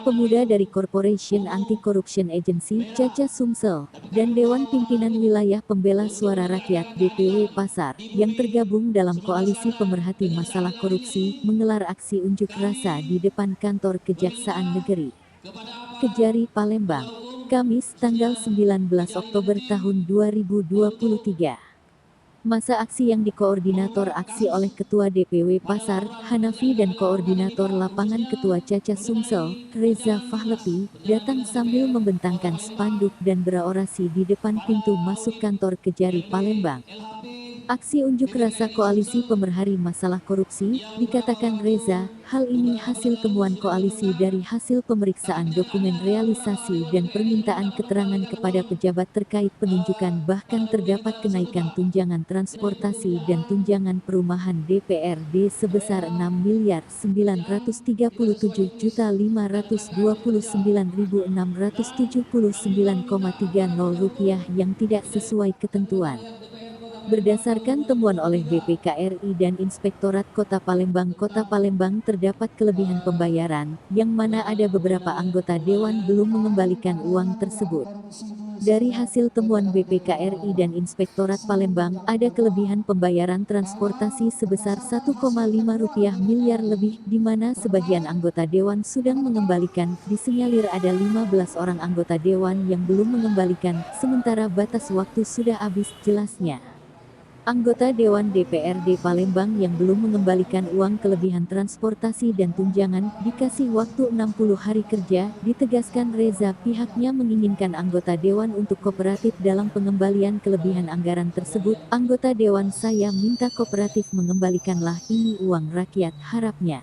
pemuda dari Corporation Anti-Corruption Agency, Caca Sumsel, dan Dewan Pimpinan Wilayah Pembela Suara Rakyat (DPW) Pasar, yang tergabung dalam koalisi pemerhati masalah korupsi, menggelar aksi unjuk rasa di depan kantor Kejaksaan Negeri Kejari Palembang, Kamis tanggal 19 Oktober tahun 2023. Masa aksi yang dikoordinator aksi oleh Ketua DPW Pasar, Hanafi dan Koordinator Lapangan Ketua Caca Sumsel, Reza Fahlepi, datang sambil membentangkan spanduk dan berorasi di depan pintu masuk kantor Kejari Palembang. Aksi unjuk rasa koalisi pemerhati masalah korupsi, dikatakan Reza, hal ini hasil temuan koalisi dari hasil pemeriksaan dokumen realisasi dan permintaan keterangan kepada pejabat terkait penunjukan, bahkan terdapat kenaikan tunjangan transportasi dan tunjangan perumahan DPRD sebesar Rp6.937.529.679,30 yang tidak sesuai ketentuan. Berdasarkan temuan oleh BPKRI dan Inspektorat Kota Palembang terdapat kelebihan pembayaran, yang mana ada beberapa anggota Dewan belum mengembalikan uang tersebut. Dari hasil temuan BPKRI dan Inspektorat Palembang, ada kelebihan pembayaran transportasi sebesar Rp1,5 miliar lebih, di mana sebagian anggota Dewan sudah mengembalikan, disinyalir ada 15 orang anggota Dewan yang belum mengembalikan, sementara batas waktu sudah habis, jelasnya. Anggota Dewan DPRD Palembang yang belum mengembalikan uang kelebihan transportasi dan tunjangan, dikasih waktu 60 hari kerja, ditegaskan Reza. Pihaknya menginginkan anggota Dewan untuk kooperatif dalam pengembalian kelebihan anggaran tersebut. Anggota Dewan saya minta kooperatif mengembalikanlah ini uang rakyat, harapnya.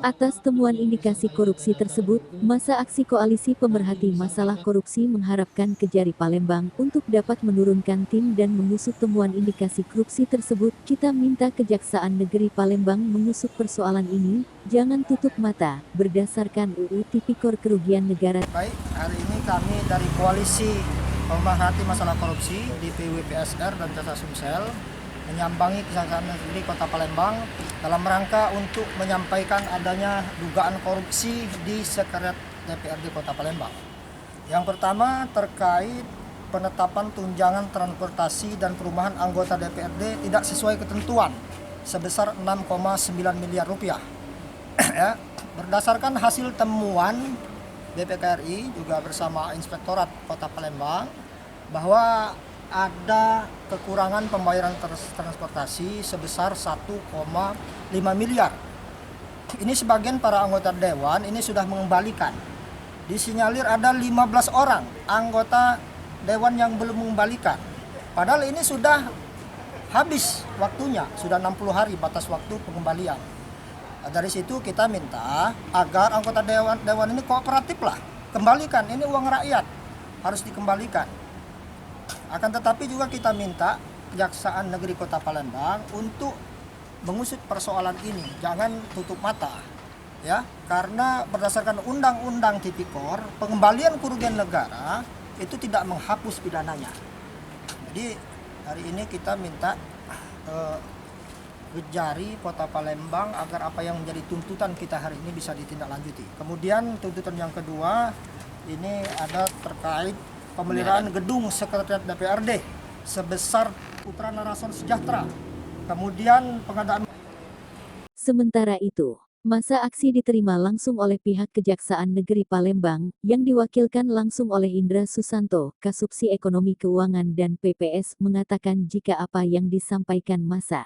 Atas temuan indikasi korupsi tersebut, masa aksi koalisi pemerhati masalah korupsi mengharapkan Kejari Palembang untuk dapat menurunkan tim dan mengusut temuan indikasi korupsi tersebut. Kita minta Kejaksaan Negeri Palembang mengusut persoalan ini, jangan tutup mata, berdasarkan UU Tipikor Kerugian Negara. Baik, hari ini kami dari koalisi pemerhati masalah korupsi DPW PSR dan Caca Sumsel menyambangi Kejaksaan Negeri Kota Palembang dalam rangka untuk menyampaikan adanya dugaan korupsi di Sekretariat DPRD Kota Palembang. Yang pertama terkait penetapan tunjangan transportasi dan perumahan anggota DPRD tidak sesuai ketentuan sebesar Rp6,9 miliar. Ya, berdasarkan hasil temuan BPKRI juga bersama Inspektorat Kota Palembang bahwa ada kekurangan pembayaran transportasi sebesar Rp1,5 miliar. Ini sebagian para anggota Dewan ini sudah mengembalikan. Disinyalir ada 15 orang anggota Dewan yang belum mengembalikan. Padahal ini sudah habis waktunya, sudah 60 hari batas waktu pengembalian. Dari situ kita minta agar anggota Dewan ini kooperatif lah. Kembalikan, ini uang rakyat, harus dikembalikan. Akan tetapi juga kita minta Kejaksaan Negeri Kota Palembang untuk mengusut persoalan ini, jangan tutup mata, ya, karena berdasarkan Undang-Undang Tipikor, pengembalian kerugian negara itu tidak menghapus pidananya. Jadi hari ini kita minta Kejari Kota Palembang agar apa yang menjadi tuntutan kita hari ini bisa ditindaklanjuti. Kemudian tuntutan yang kedua ini ada terkait pemeliharaan gedung Sekretariat DPRD sebesar Putra Narasor Sejahtera. Kemudian pengadaan. Sementara itu, masa aksi diterima langsung oleh pihak Kejaksaan Negeri Palembang, yang diwakilkan langsung oleh Indra Susanto, Kasubsi Ekonomi Keuangan dan PPS, mengatakan jika apa yang disampaikan masa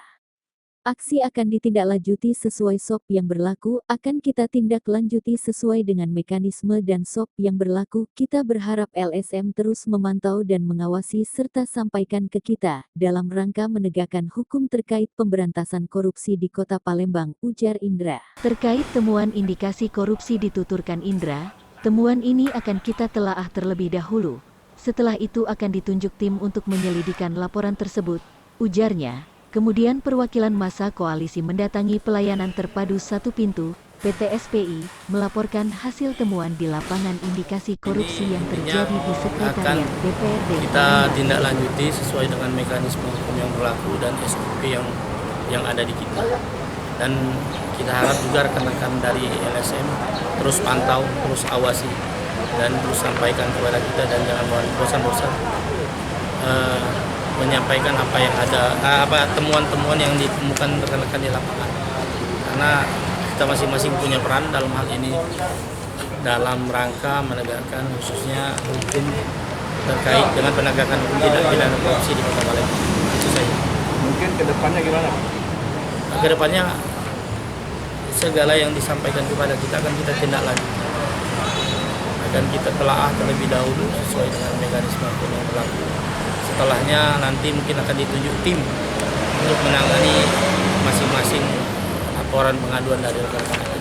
aksi akan ditindaklanjuti sesuai SOP yang berlaku, akan kita tindak lanjuti sesuai dengan mekanisme dan SOP yang berlaku. Kita berharap LSM terus memantau dan mengawasi serta sampaikan ke kita, dalam rangka menegakkan hukum terkait pemberantasan korupsi di Kota Palembang, ujar Indra. Terkait temuan indikasi korupsi dituturkan Indra, temuan ini akan kita telaah terlebih dahulu. Setelah itu akan ditunjuk tim untuk menyelidikan laporan tersebut, ujarnya. Kemudian perwakilan massa koalisi mendatangi pelayanan terpadu satu pintu, PT SPI, melaporkan hasil temuan di lapangan indikasi korupsi yang terjadi di Sekretariat DPRD. Kita tindak lanjuti sesuai dengan mekanisme hukum yang berlaku dan SOP yang ada di kita. dan kita harap juga rekan-rekan dari LSM terus pantau, terus awasi, dan terus sampaikan kepada kita, dan jangan bosan-bosan menyampaikan apa yang ada, temuan-temuan yang ditemukan rekan-rekan di lapangan, karena kita masing-masing punya peran dalam hal ini, dalam rangka menegakkan khususnya hukum terkait dengan penegakan hukum tindak pidana korupsi di Kota Palembang. Itu saja. Mungkin kedepannya gimana? Kedepannya segala yang disampaikan kepada kita akan kita tindak lanjut, akan kita telaah terlebih dahulu sesuai dengan mekanisme hukum yang berlaku. Setelahnya nanti mungkin akan ditunjuk tim untuk menangani masing-masing laporan pengaduan dari rekan-rekan.